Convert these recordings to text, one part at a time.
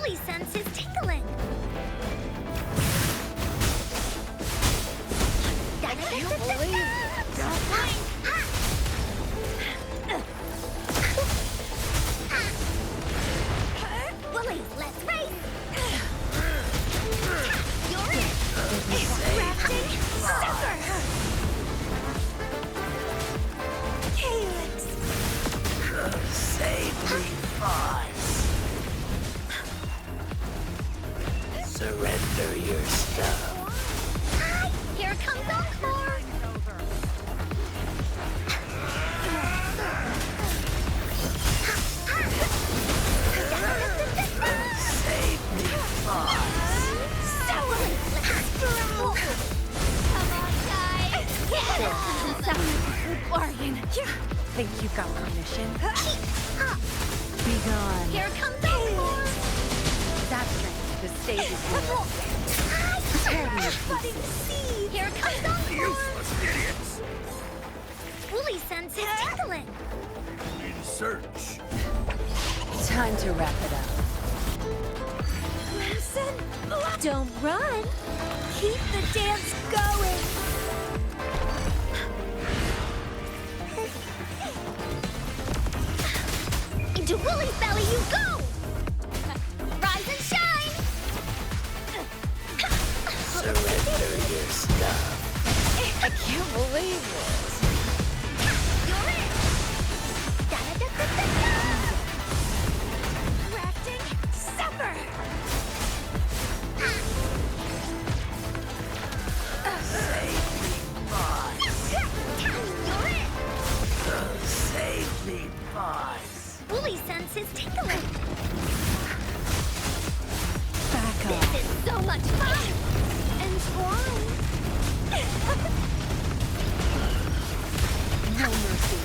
Woolly sense is tingling. I can't believe it. Don't mind. Woolly, let's race. You're in. Crafting. Sucker. Calyx. Save me, boss. Surrender your stuff. Hi, here comes Encore. Save me, boss. Woolly, let's go. Come on, guys. Get This up. doesn't sound like a good bargain. Think you got permission? Be gone. Here comes Encore. That strength, the stage is yours. Prepare me. Here comes Encore. Useless idiots. Woolly sense is tingling. In search. Time to wrap it up. Don't run. Keep the dance going. Into Woolly's belly you go. Rise and shine. Surrender your stuff. I can't believe it. You're in. Da-da-da-da-da-da. Crafting supper. Save me, boss. You're in. Save me, boss. Woolly sense is tingling. Back This up. is so much fun. And fun. No mercy.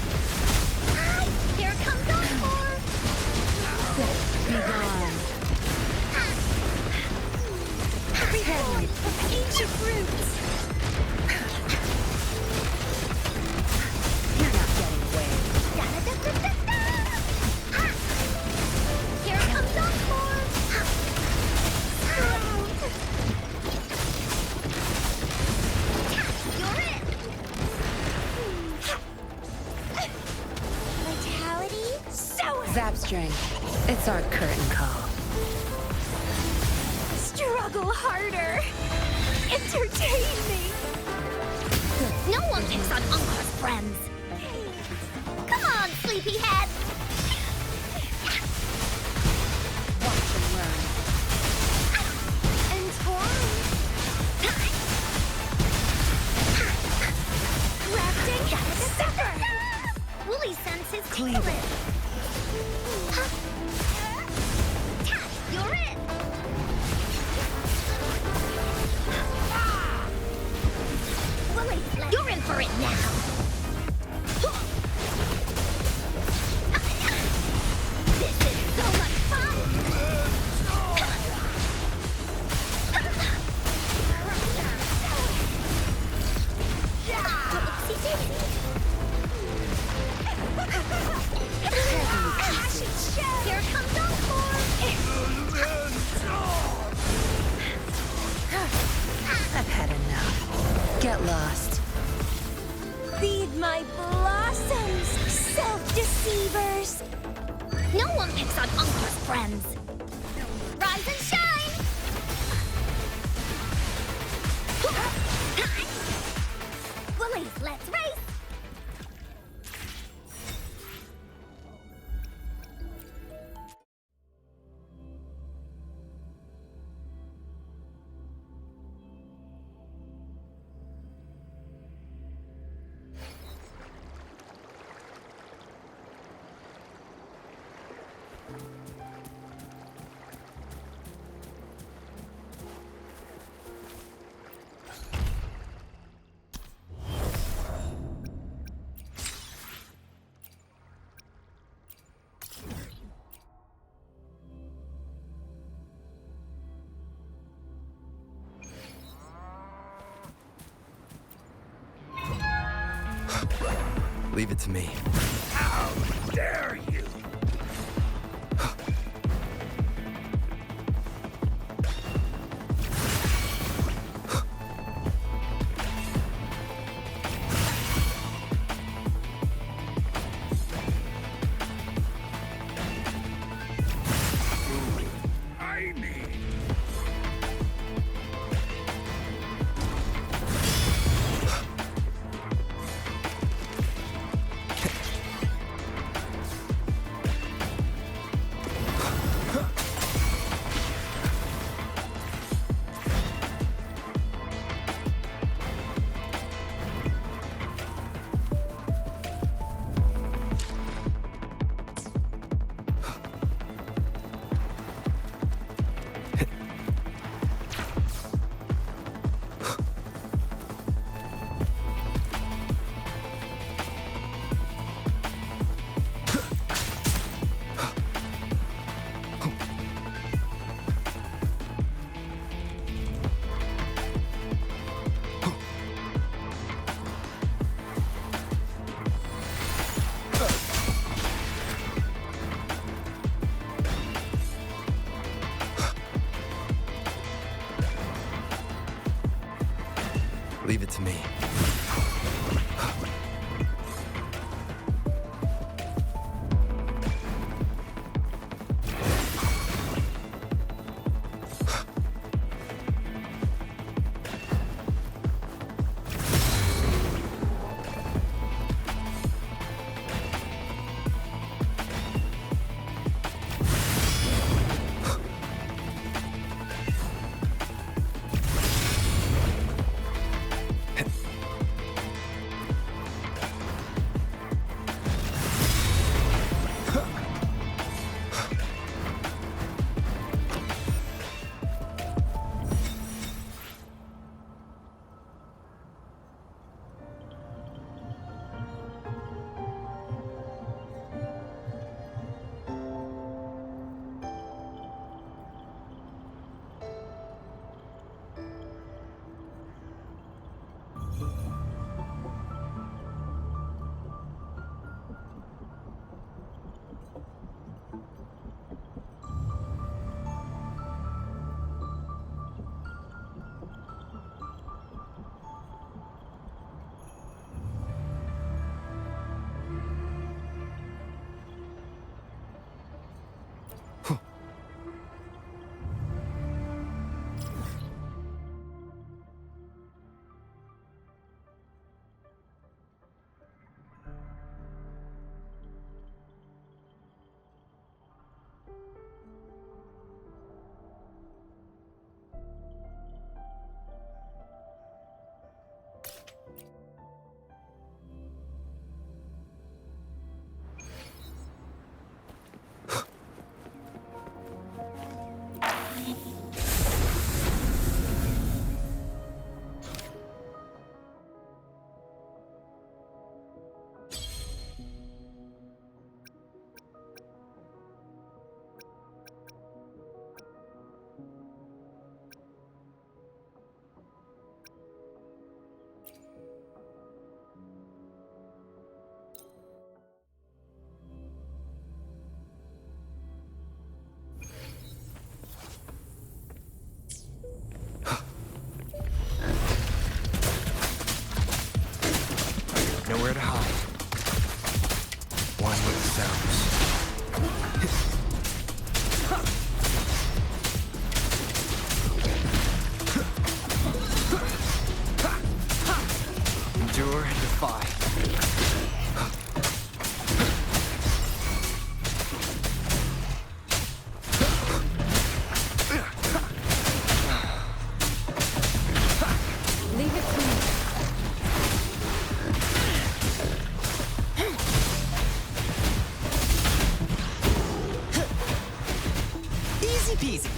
Hi, here comes Encore. Be gone. Reborn from ancient roots. You're not getting away. Da-da-da-da-da-da. Here comes Encore. You're in. Vitality. Zap strength. It's our curtain call. Struggle harder. Entertain me. No one picks on Encore's friends. Come on, sleepyhead. Watch and learn. Entwine. Crafting supper. Woolly sense is Cleave tingling. it. You're in. Woolly, you're in for it now. This is so much fun. Here comes Encore. I've had enough. Get lost. Feed my blossoms, self-deceivers. No one picks on Encore's friends. Rise and shine. Woolies, let's race. Leave it to me. How dare you? Nowhere to hide. One with the sounds. Endure and defy. Leave it to me. Easy peasy.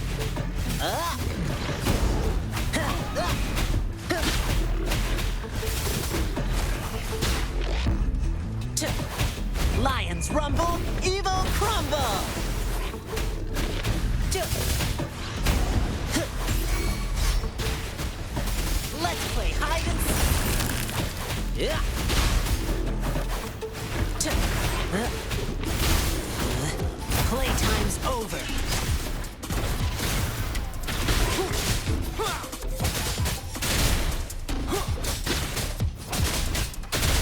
Lions rumble, evil crumble. Let's play hide and seek. Playtime's over.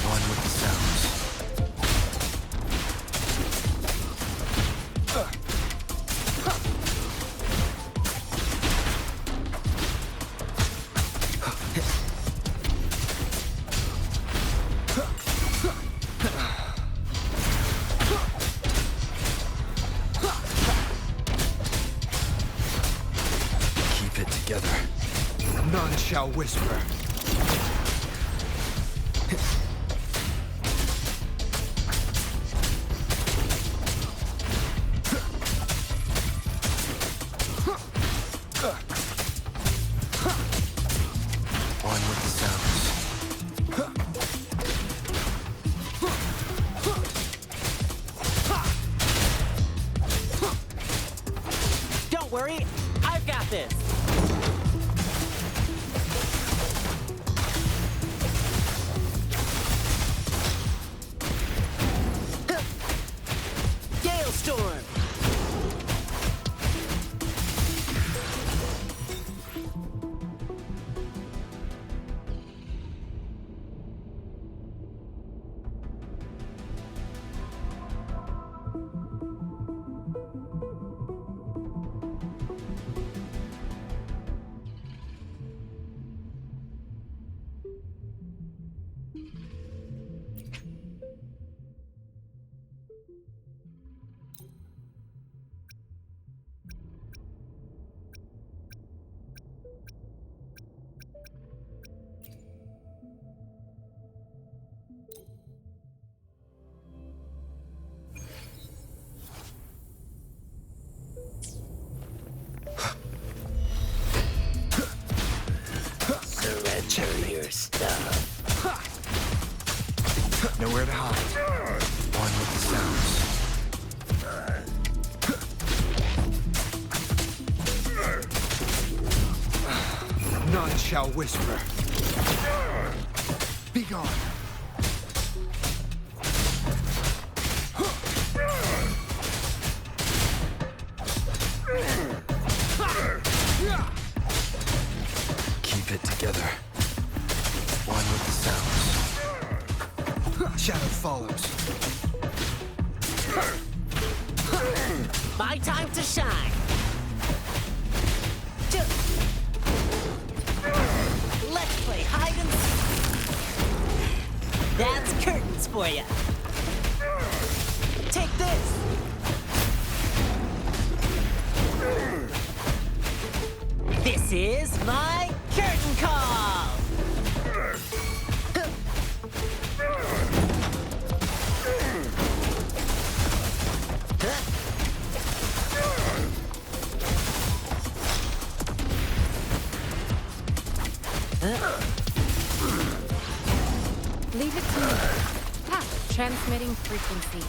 One with the sounds. Keep it together. None shall whisper. One with the sounds. Don't worry, I've got this. Gale storm. Surrender your stuff. Nowhere to hide. One with the sounds. None shall whisper. Be gone. Keep it together. One with the sounds. Shadow follows. My time to shine. Let's play hide and seek. That's curtains for you. Take this. This is my curtain call. Leave it to me. Ah, transmitting frequency.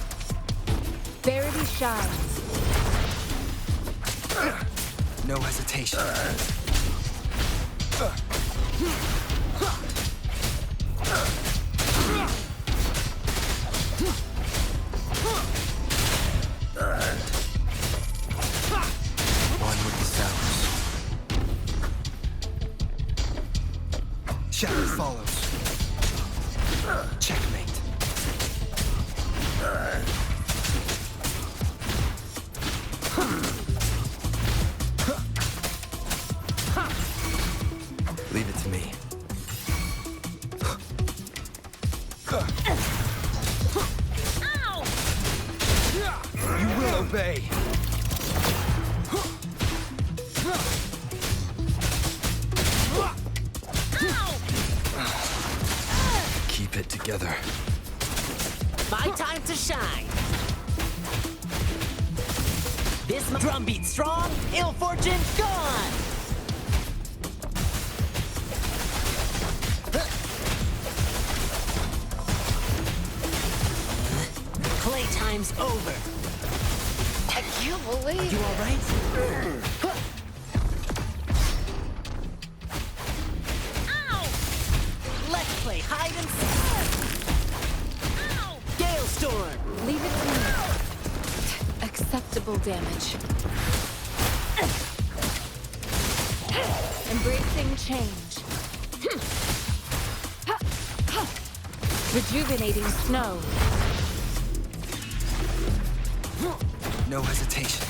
Verity shines. No hesitation. One with the sounds. Shadow follows. Checkmate. Ow! You will obey. Keep it together. My time to shine. This drum beat strong, ill fortune gone. Playtime's over. I can't believe You all right? Ow! Let's play hide and seek. Ow! Gale storm. Leave it to me. Acceptable damage. Embracing change. Rejuvenating snow. No hesitation.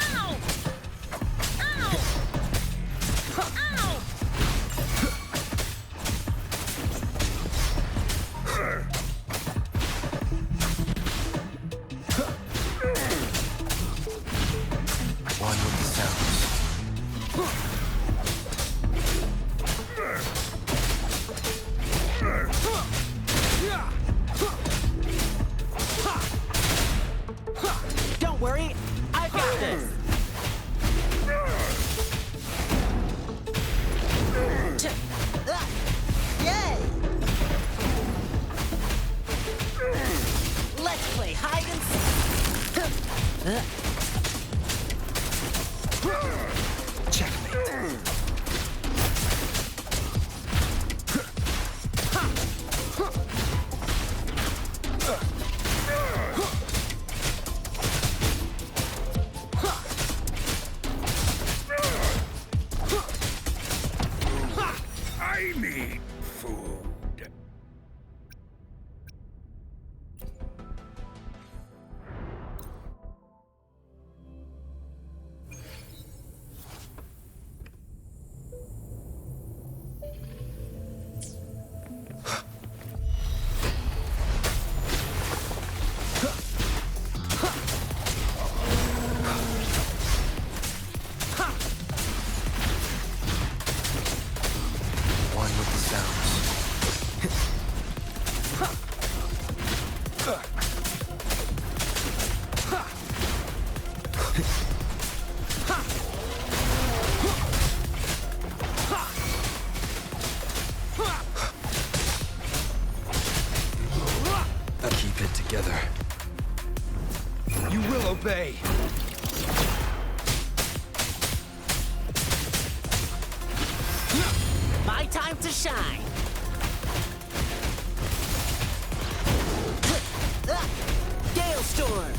Ow! Ow! Ow! One with the sounds. Don't worry, I've got this. Yay! Let's play hide and seek. Checkmate. I need food. One with the sounds. Keep it together. You will obey. My time to shine. Gale storm.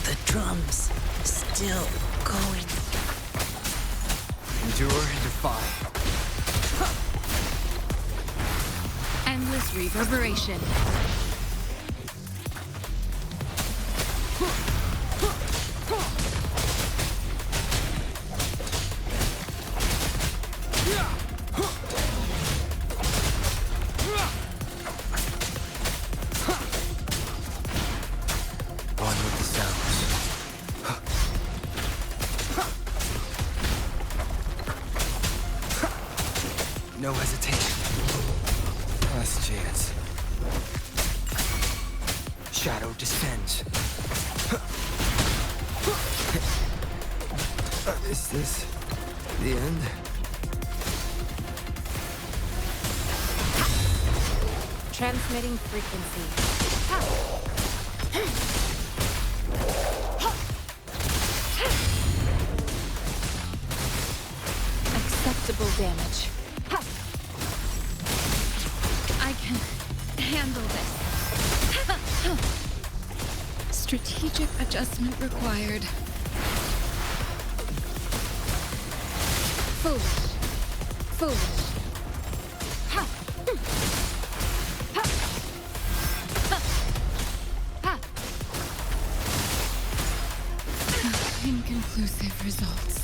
The drums still going. Endure and defy. Endless reverberation. One with the sounds. No hesitation. Last chance. Shadow descends. Is this the end? Transmitting frequency. Acceptable damage. I can handle this. Strategic adjustment required. Foolish. Foolish. Inconclusive results.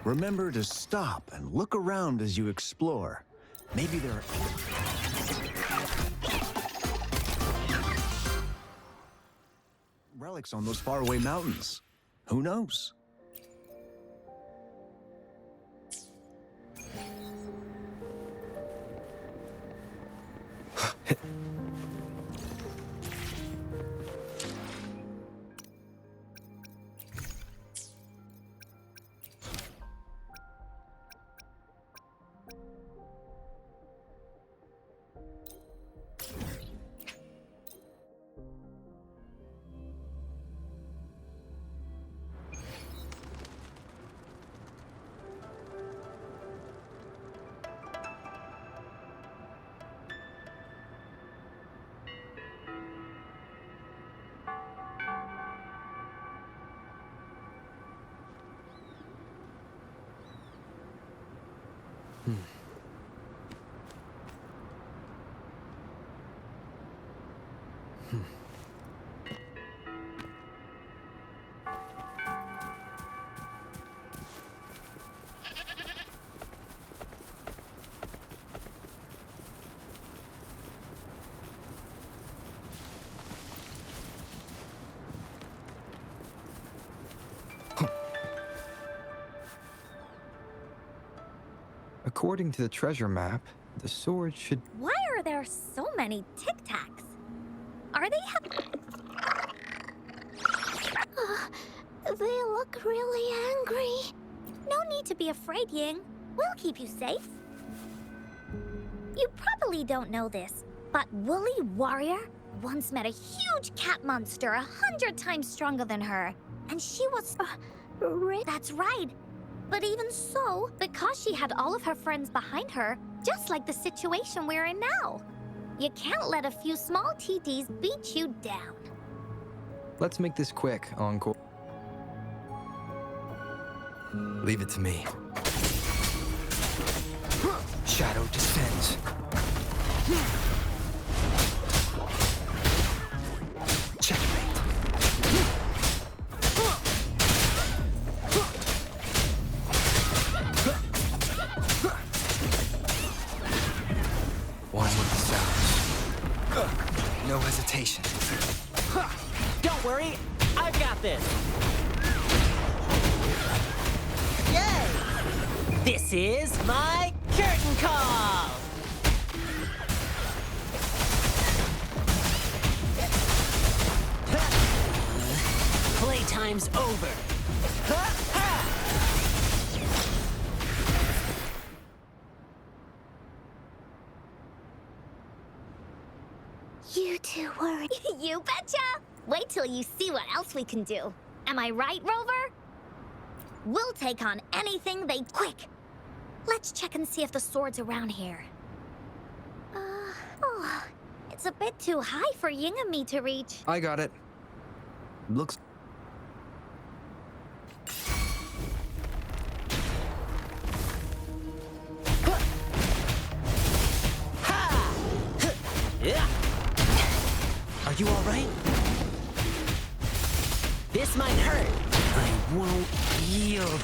Remember to stop and look around as you explore. Maybe there are relics on those faraway mountains. Who knows? According to the treasure map, the sword should... Why are there so many Tic Tacs? Are they they look really angry. No need to be afraid, Ying. We'll keep you safe. You probably don't know this, but Woolly Warrior once met a huge cat monster 100 times stronger than her. And she was... That's right. But even so, because she had all of her friends behind her, just like the situation we're in now, you can't let a few small TTs beat you down. Let's make this quick, Encore. Leave it to me. Shadow descends. Checkmate. One with the sounds. No hesitation. Don't worry, I've got this. Yay! This is my curtain call. Playtime's over. You two were... You betcha! Wait till you see what else we can do. Am I right, Rover? We'll take on anything they... Quick! Let's check and see if the sword's around here. It's a bit too high for Ying and me to reach. I got it. Looks... Yeah. Are you all right? This might hurt. I won't yield.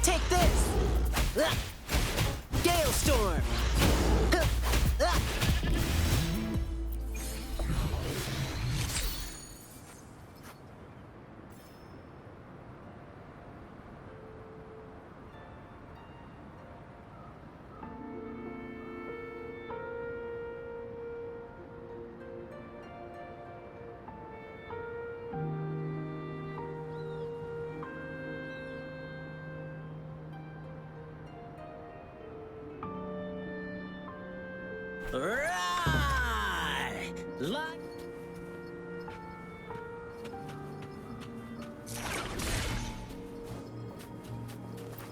Take this! Gale Storm! Right! Like...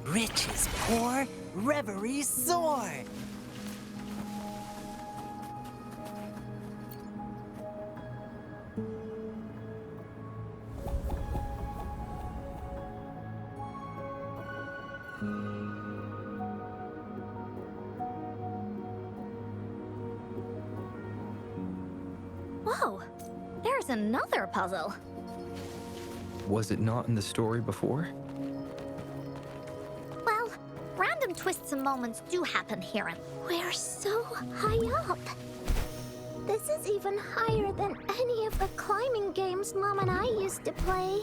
Riches pour, reverie soar. Whoa, there's another puzzle. Was it not in the story before? Well, random twists and moments do happen here and... We're so high up. This is even higher than any of the climbing games Mom and I used to play.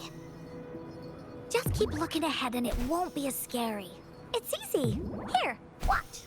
Just keep looking ahead and it won't be as scary. It's easy. Here, watch.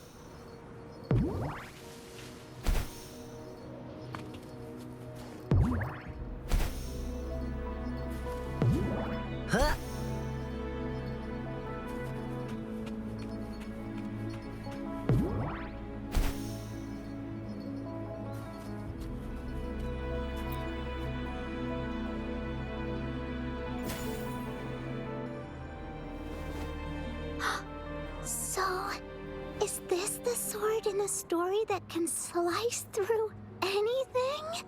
Is this the sword in a story that can slice through anything?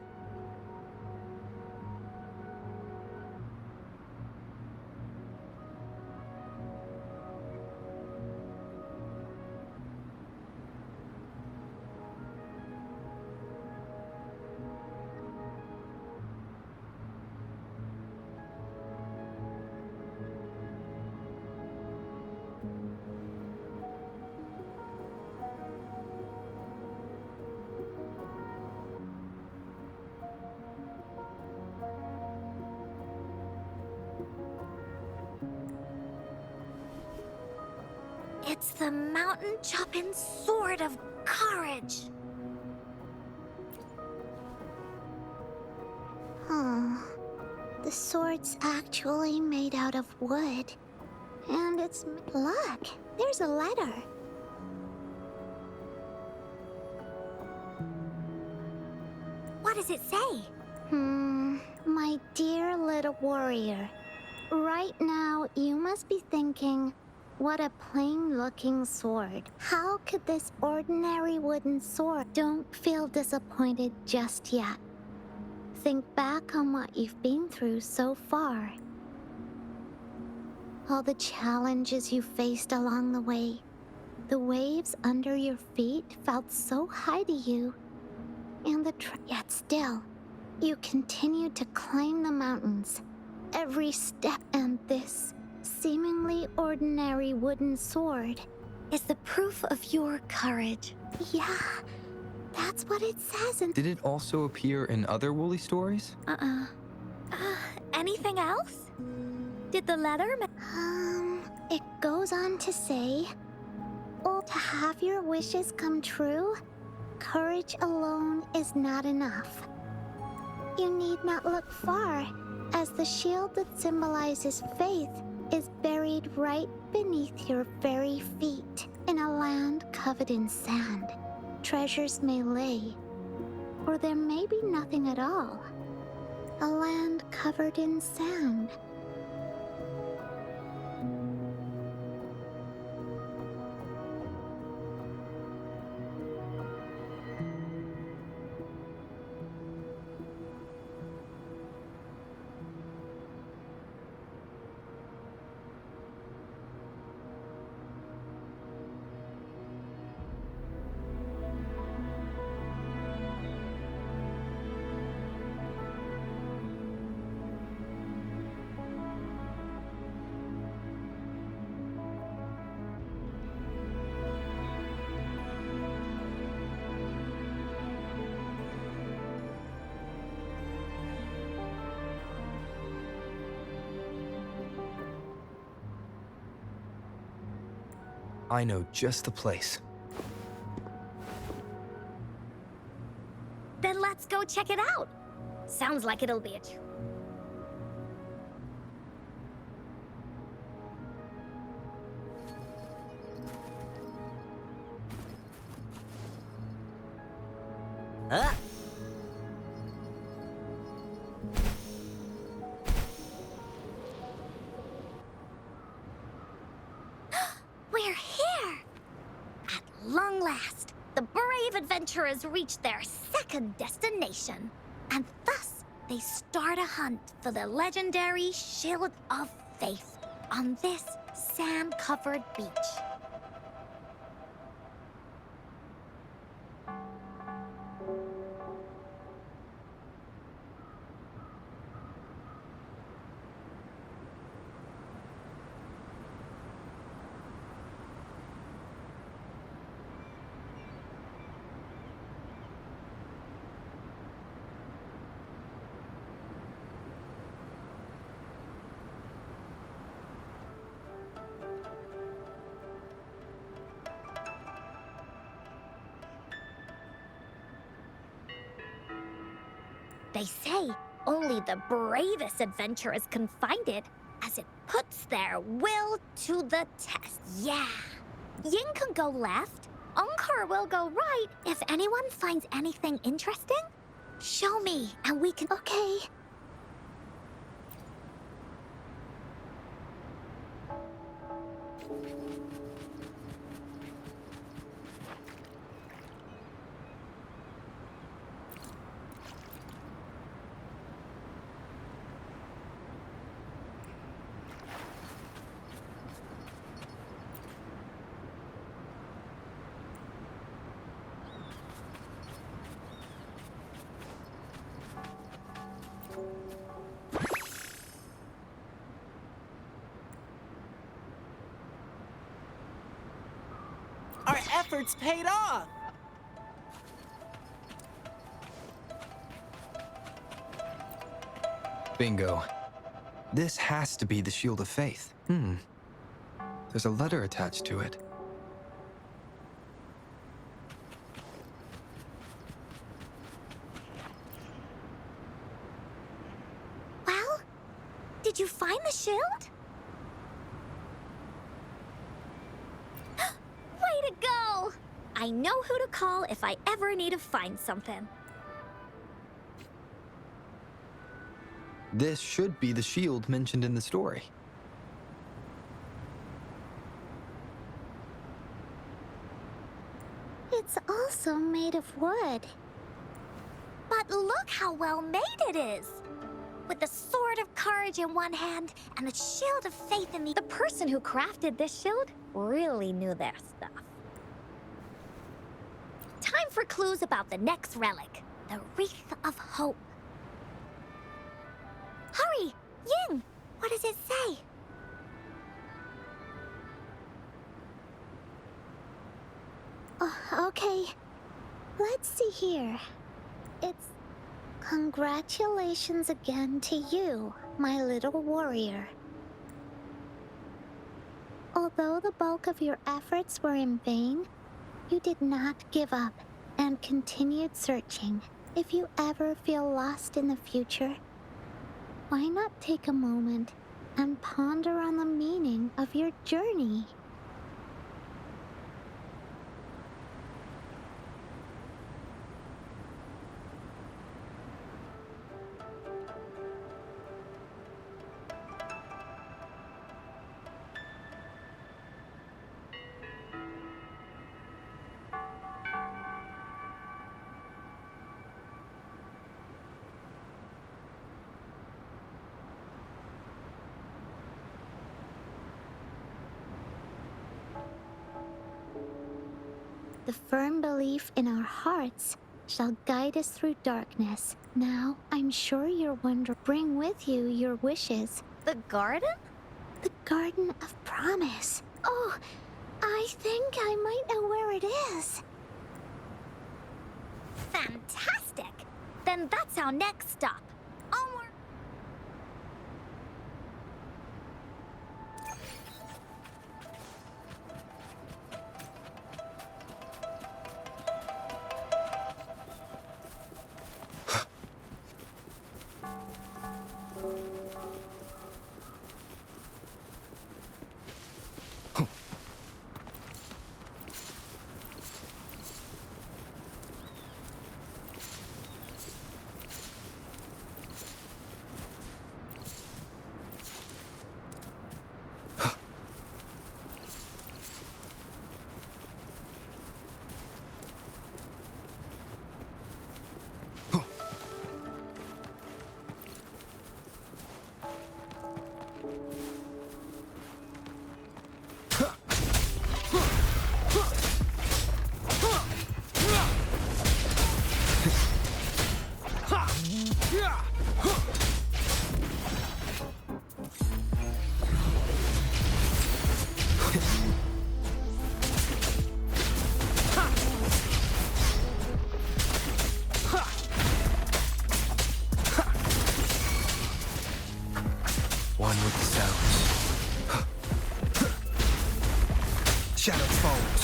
It's the mountain-chopping sword of courage. Oh, the sword's actually made out of wood. And it's... Look, there's a letter. What does it say? My dear little warrior. Right now, you must be thinking, what a plain-looking sword. How could this ordinary wooden sword? Don't feel disappointed just yet. Think back on what you've been through so far. All the challenges you faced along the way. The waves under your feet felt so high to you. And yet still, you continued to climb the mountains. Every step, and this seemingly ordinary wooden sword is the proof of your courage. Yeah, that's what it says in... Did it also appear in other Woolly stories? Anything else? Did the letter... It goes on to say, oh, to have your wishes come true, courage alone is not enough. You need not look far, as the shield that symbolizes faith is buried right beneath your very feet in a land covered in sand. Treasures may lay, or there may be nothing at all. A land covered in sand. I know just the place. Then let's go check it out. Sounds like it'll be a Huh? We're here! At long last, the brave adventurers reach their second destination. And thus, they start a hunt for the legendary Shield of Faith on this sand-covered beach. They say only the bravest adventurers can find it, as it puts their will to the test. Yeah. Yin can go left, Encore will go right. If anyone finds anything interesting, show me and we can... Okay. Our efforts paid off! Bingo. This has to be the Shield of Faith. There's a letter attached to it. Well, did you find the shield? Way to go! I know who to call if I ever need to find something. This should be the shield mentioned in the story. It's also made of wood. But look how well made it is! With the sword of courage in one hand and the shield of faith in the... The person who crafted this shield really knew their stuff. Time for clues about the next relic, the Wreath of Hope. Hurry! Ying! What does it say? Okay. Let's see here. It's... Congratulations again to you, my little warrior. Although the bulk of your efforts were in vain, you did not give up and continued searching. If you ever feel lost in the future, why not take a moment and ponder on the meaning of your journey? The firm belief in our hearts shall guide us through darkness. Now, I'm sure you're wondering, bring with you your wishes. The garden? The Garden of Promise. Oh, I think I might know where it is. Fantastic! Then that's our next stop. Onward! One with the sounds. Shadow falls.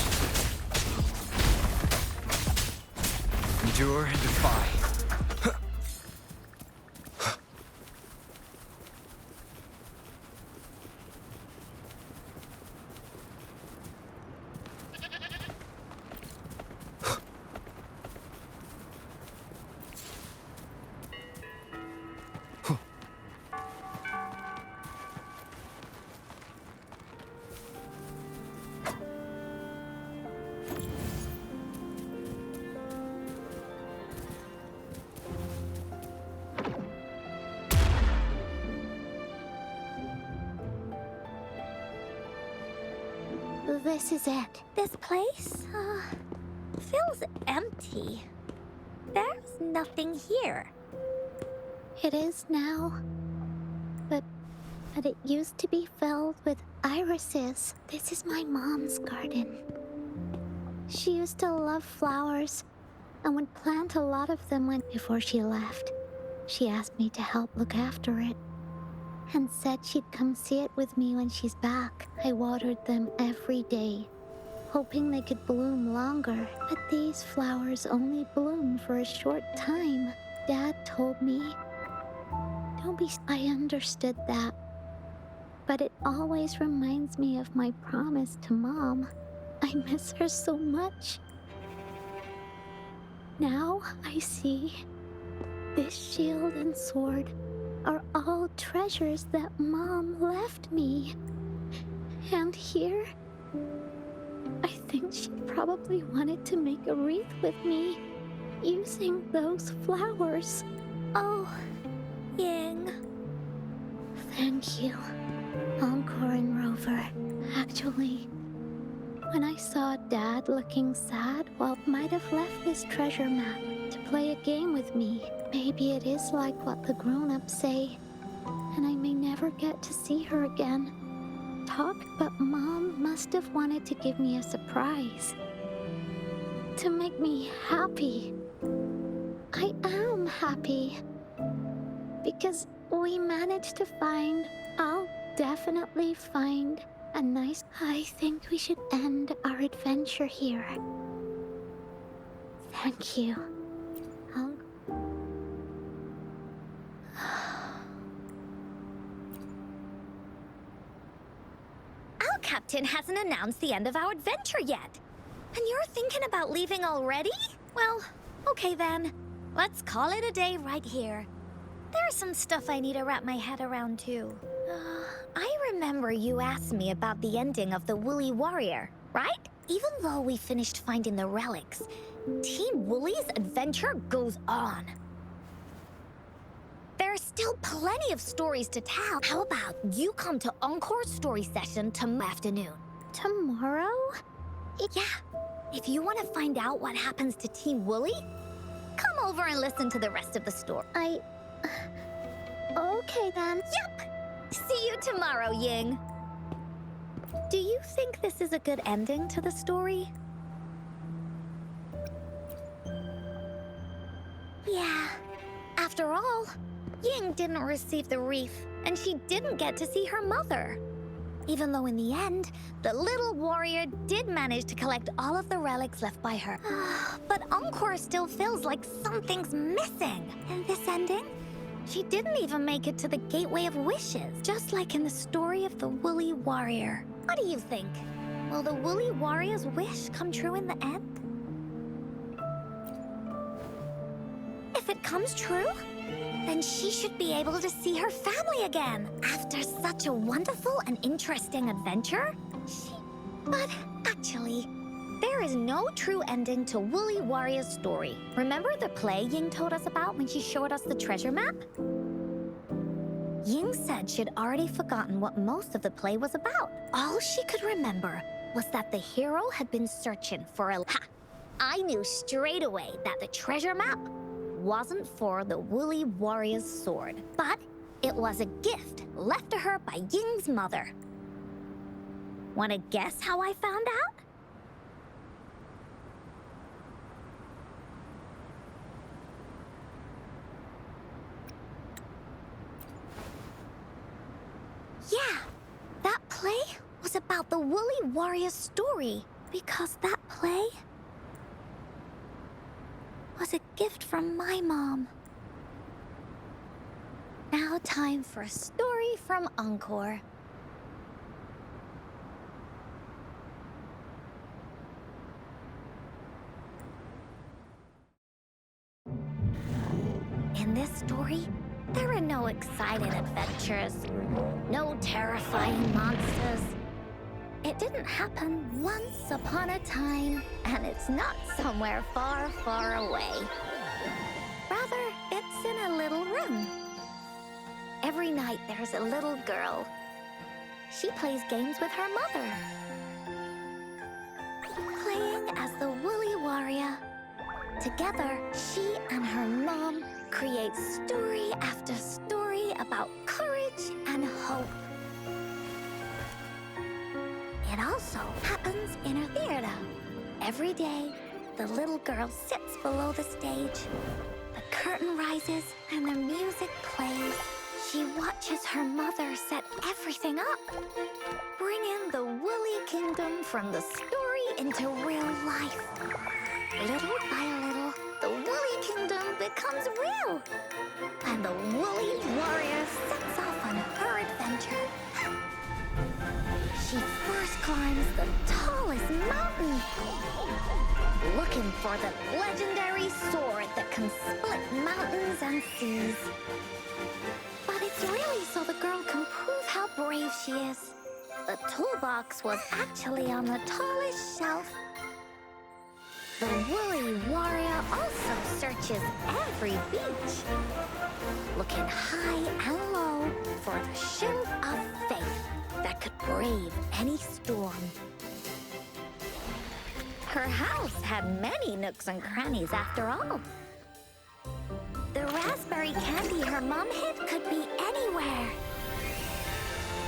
Endure and defy. This is it. This place, feels empty. There's nothing here. It is now. But it used to be filled with irises. This is my mom's garden. She used to love flowers and would plant a lot of them before she left. She asked me to help look after it and said she'd come see it with me when she's back. I watered them every day, hoping they could bloom longer. But these flowers only bloom for a short time. Dad told me, "Don't be..." I understood that. But it always reminds me of my promise to Mom. I miss her so much. Now I see this shield and sword are all treasures that Mom left me. And here, I think she probably wanted to make a wreath with me using those flowers. Oh, Ying. Thank you, Encore and Rover. Actually, when I saw Dad looking sad, might have left this treasure map to play a game with me. Maybe it is like what the grown-ups say, and I may never get to see her again. But Mom must have wanted to give me a surprise. To make me happy. I am happy. Because we managed to find, I'll definitely find a nice... I think we should end our adventure here. Thank you. Our captain hasn't announced the end of our adventure yet. And you're thinking about leaving already? Well, okay then. Let's call it a day right here. There's some stuff I need to wrap my head around too. I remember you asked me about the ending of the Woolly Warrior, right? Even though we finished finding the relics, Team Woolly's adventure goes on. There are still plenty of stories to tell. How about you come to Encore's story session tomorrow afternoon? Tomorrow? Yeah. If you want to find out what happens to Team Woolly, come over and listen to the rest of the story. Okay then. Yep! See you tomorrow, Ying. Do you think this is a good ending to the story? Yeah. After all, Ying didn't receive the wreath, and she didn't get to see her mother. Even though in the end, the little warrior did manage to collect all of the relics left by her. But Encore still feels like something's missing. In this ending, she didn't even make it to the Gateway of Wishes, just like in the story of the Woolly Warrior. What do you think? Will the Woolly Warrior's wish come true in the end? If it comes true, then she should be able to see her family again. After such a wonderful and interesting adventure, But actually, there is no true ending to Woolly Warrior's story. Remember the play Ying told us about when she showed us the treasure map? Ying said she'd already forgotten what most of the play was about. All she could remember was that the hero had been searching for a... Ha! I knew straight away that the treasure map wasn't for the Woolly Warrior's sword, but it was a gift left to her by Ying's mother. Want to guess how I found out? Yeah, that play was about the Woolly Warrior's story, because that play was a gift from my mom. Now time for a story from Encore. In this story, there are no exciting adventures, no terrifying monsters. It didn't happen once upon a time, and it's not somewhere far, far away. Rather, it's in a little room. Every night there's a little girl. She plays games with her mother. Playing as the Woolly Warrior. Together, she and her mom create story after story about courage and hope. It also happens in a theater Every day, the little girl sits below the stage. The curtain rises and the music plays. She watches her mother set everything up, bringing the Woolly Kingdom from the story into real life. Little by little, the Woolly Kingdom becomes real, and the Woolly Warrior sets off on her adventure. She first climbs the tallest mountain, looking for the legendary sword that can split mountains and seas. But it's really so the girl can prove how brave she is. The toolbox was actually on the tallest shelf. The Woolly Warrior also searches every beach, looking high and low for the shield of faith that could brave any storm. Her house had many nooks and crannies after all. The raspberry candy her mom hid could be anywhere.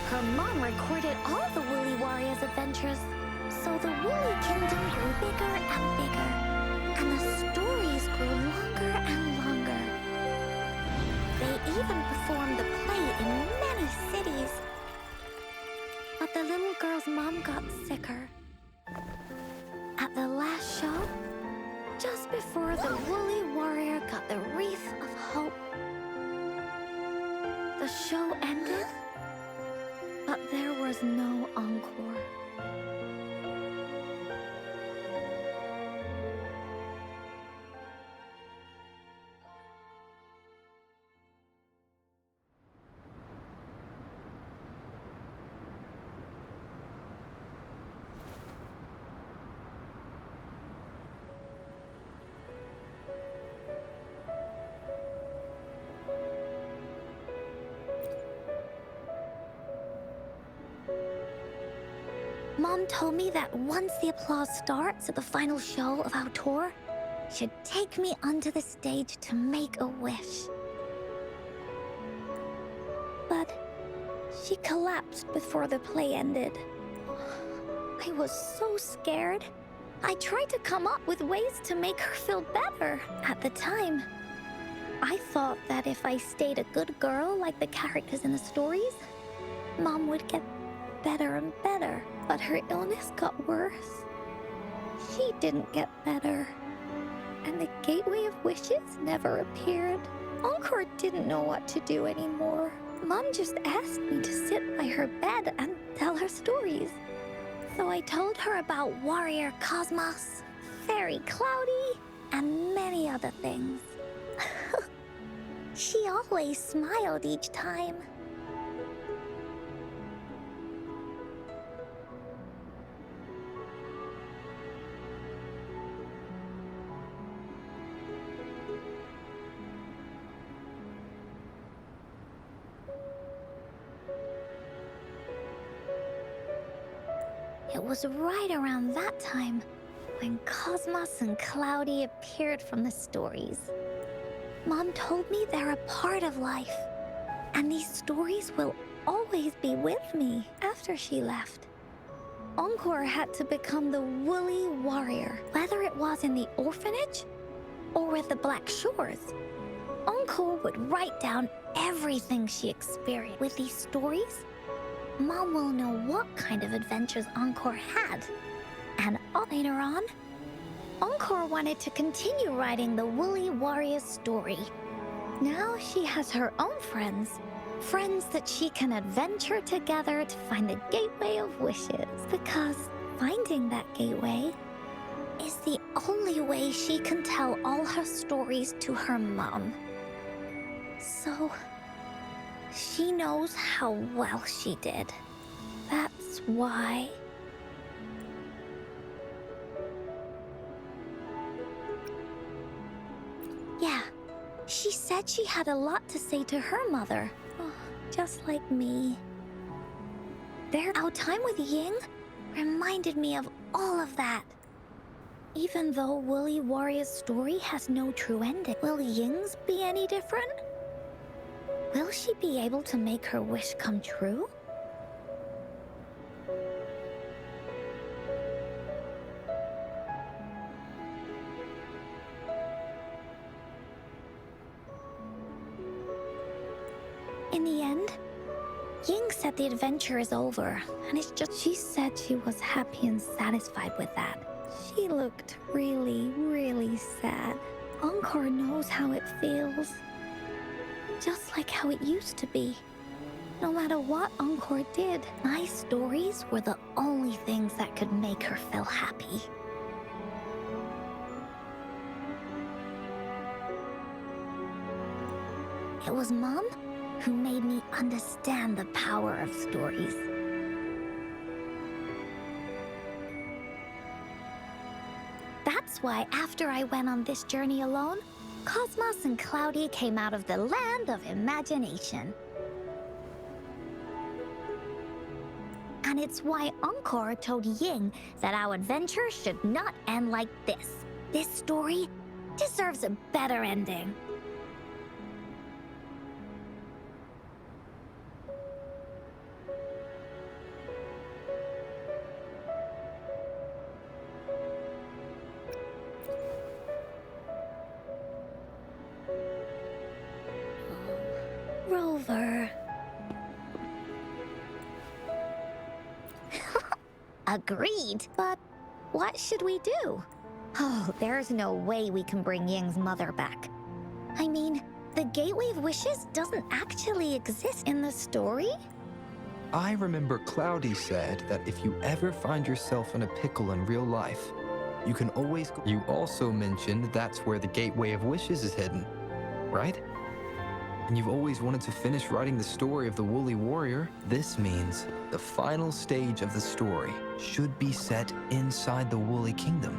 Her mom recorded all the Woolly Warrior's adventures, so the Woolly Kingdom grew bigger and bigger, and the stories grew longer and longer. They even performed the play in many cities. But the little girl's mom got sicker. At the last show, just before the Woolly Warrior got the wreath of hope, the show ended, but there was no encore. Mom told me that once the applause starts at the final show of our tour, she'd take me onto the stage to make a wish. But she collapsed before the play ended. I was so scared. I tried to come up with ways to make her feel better. At the time, I thought that if I stayed a good girl like the characters in the stories, Mom would get better and better. But her illness got worse. She didn't get better. And the Gateway of Wishes never appeared. Encore didn't know what to do anymore. Mom just asked me to sit by her bed and tell her stories. So I told her about Warrior Cosmos, Fairy Cloudy, and many other things. She always smiled each time. It was right around that time when Cosmos and Cloudy appeared from the stories. Mom told me they're a part of life, and these stories will always be with me after she left. Encore had to become the Woolly Warrior, whether it was in the orphanage or with the Black Shores. Encore would write down everything she experienced. With these stories, Mom will know what kind of adventures Encore had. And later on, Encore wanted to continue writing the Woolly Warrior's story. Now she has her own friends. Friends that she can adventure together to find the Gateway of Wishes. Because finding that gateway is the only way she can tell all her stories to her mom. So she knows how well she did. That's why. Yeah, she said she had a lot to say to her mother. Oh, just like me. Our time with Ying reminded me of all of that. Even though Woolly Warrior's story has no true ending, will Ying's be any different? Will she be able to make her wish come true? Ying said the adventure is over, and it's just... She said she was happy and satisfied with that. She looked really, really sad. Encore knows how it feels. Just like how it used to be. No matter what Encore did, my stories were the only things that could make her feel happy. It was Mom who made me understand the power of stories. That's why after I went on this journey alone, Cosmos and Cloudy came out of the land of imagination. And it's why Encore told Ying that our adventure should not end like this. This story deserves a better ending. Rover. Agreed, but what should we do? Oh, there's no way we can bring Ying's mother back. I mean, the Gateway of Wishes doesn't actually exist in the story? I remember Cloudy said that if you ever find yourself in a pickle in real life, you can always go. You also mentioned that's where the Gateway of Wishes is hidden, right? And you've always wanted to finish writing the story of the Woolly Warrior. This means the final stage of the story should be set inside the Woolly Kingdom.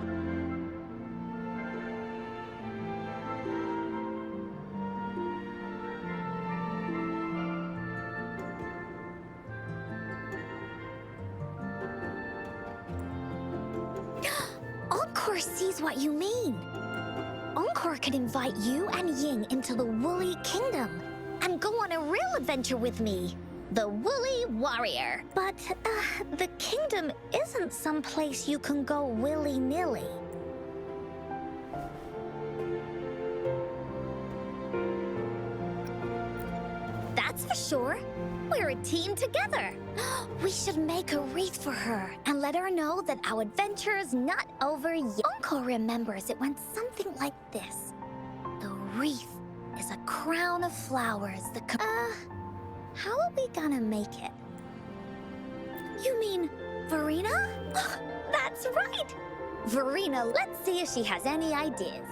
Encore sees what you mean. Encore could invite you and Ying into the Woolly Kingdom and go on a real adventure with me, the Woolly Warrior. But the kingdom isn't some place you can go willy-nilly. That's for sure. We're a team together. We should make a wreath for her and let her know that our adventure is not over yet. Encore remembers it went something like this. The wreath is a crown of flowers that how are we gonna make it? You mean Verena? That's right! Verena, let's see if she has any ideas.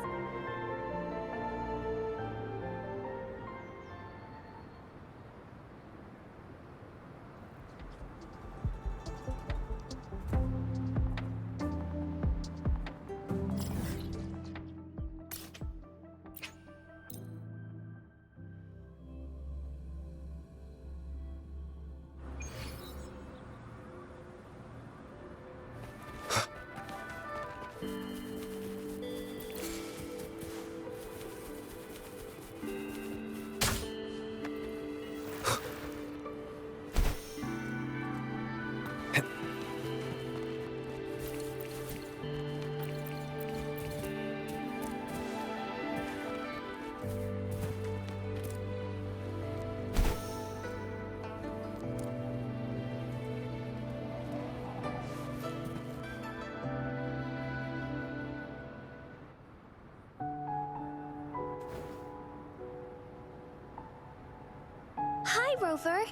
Hi, Rover.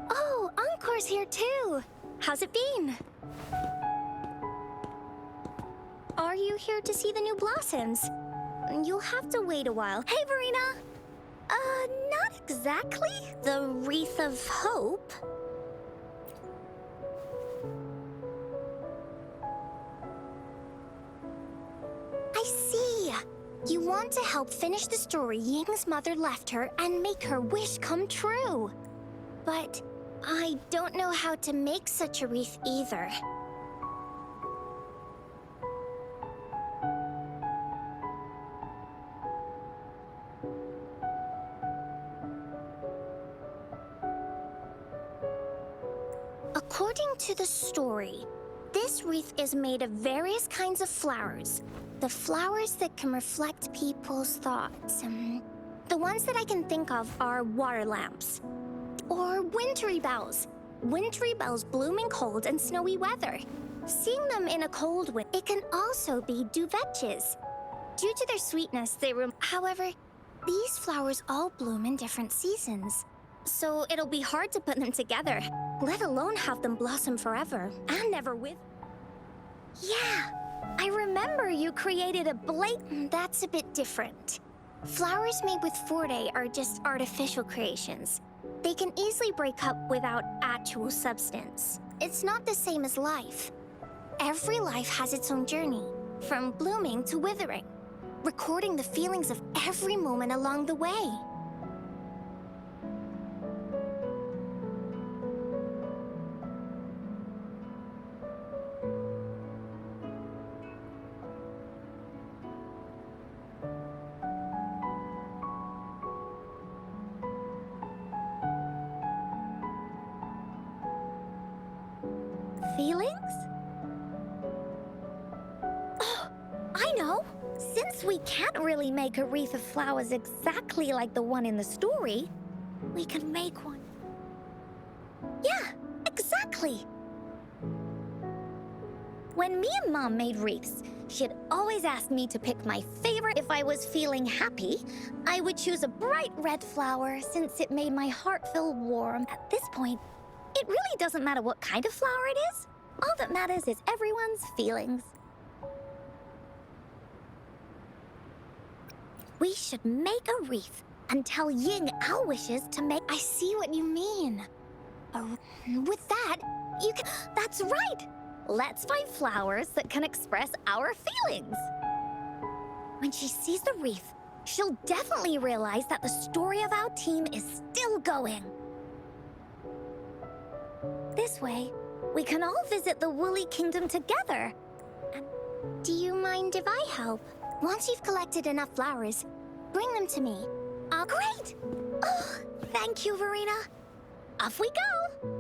Oh, Encore's here too. How's it been? Are you here to see the new blossoms? You'll have to wait a while. Hey, Verena. Not exactly. The Wreath of Hope. I see. You want to help finish the story Ying's mother left her and make her wish come true. But I don't know how to make such a wreath either. According to the story, this wreath is made of various kinds of flowers. The flowers that can reflect people's thoughts. The ones that I can think of are water lamps. Or wintry bells. Wintry bells bloom in cold and snowy weather. Seeing them in a cold wind, it can also be duvetches. Due to their sweetness, However, these flowers all bloom in different seasons. So it'll be hard to put them together, let alone have them blossom forever and never with. Yeah, I remember you created a That's a bit different. Flowers made with Forte are just artificial creations. They can easily break up without actual substance. It's not the same as life. Every life has its own journey, from blooming to withering, recording the feelings of every moment along the way. Feelings? Oh, I know! Since we can't really make a wreath of flowers exactly like the one in the story, we can make one. Yeah, exactly! When me and Mom made wreaths, she'd always ask me to pick my favorite. If I was feeling happy, I would choose a bright red flower since it made my heart feel warm. At this point, it really doesn't matter what kind of flower it is. All that matters is everyone's feelings. We should make a wreath and tell Ying our wishes to make. I see what you mean. With that, you can. That's right! Let's find flowers that can express our feelings. When she sees the wreath, she'll definitely realize that the story of our team is still going. This way, we can all visit the Woolly Kingdom together. Do you mind if I help? Once you've collected enough flowers, bring them to me. Great! Oh, thank you, Verena. Off we go!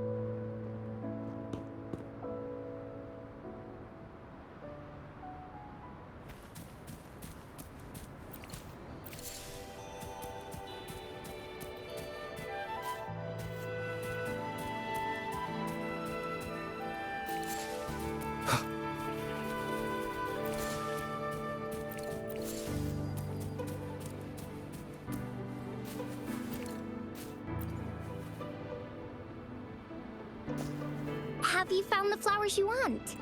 Have you found the flowers you want?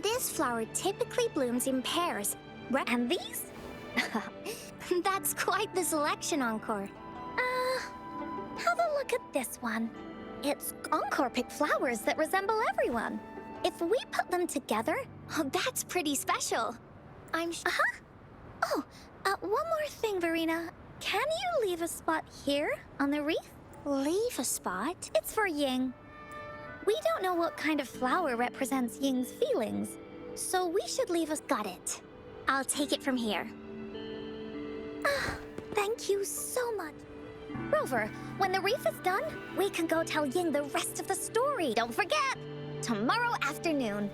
This flower typically blooms in pairs. And these? That's quite the selection, Encore. Have a look at this one. It's Encore picked flowers that resemble everyone. If we put them together, that's pretty special. Oh, one more thing, Verena. Can you leave a spot here on the wreath? Leave a spot? It's for Ying. We don't know what kind of flower represents Ying's feelings, so we should leave us. Got it. I'll take it from here. Thank you so much. Rover, when the wreath is done, we can go tell Ying the rest of the story. Don't forget, tomorrow afternoon.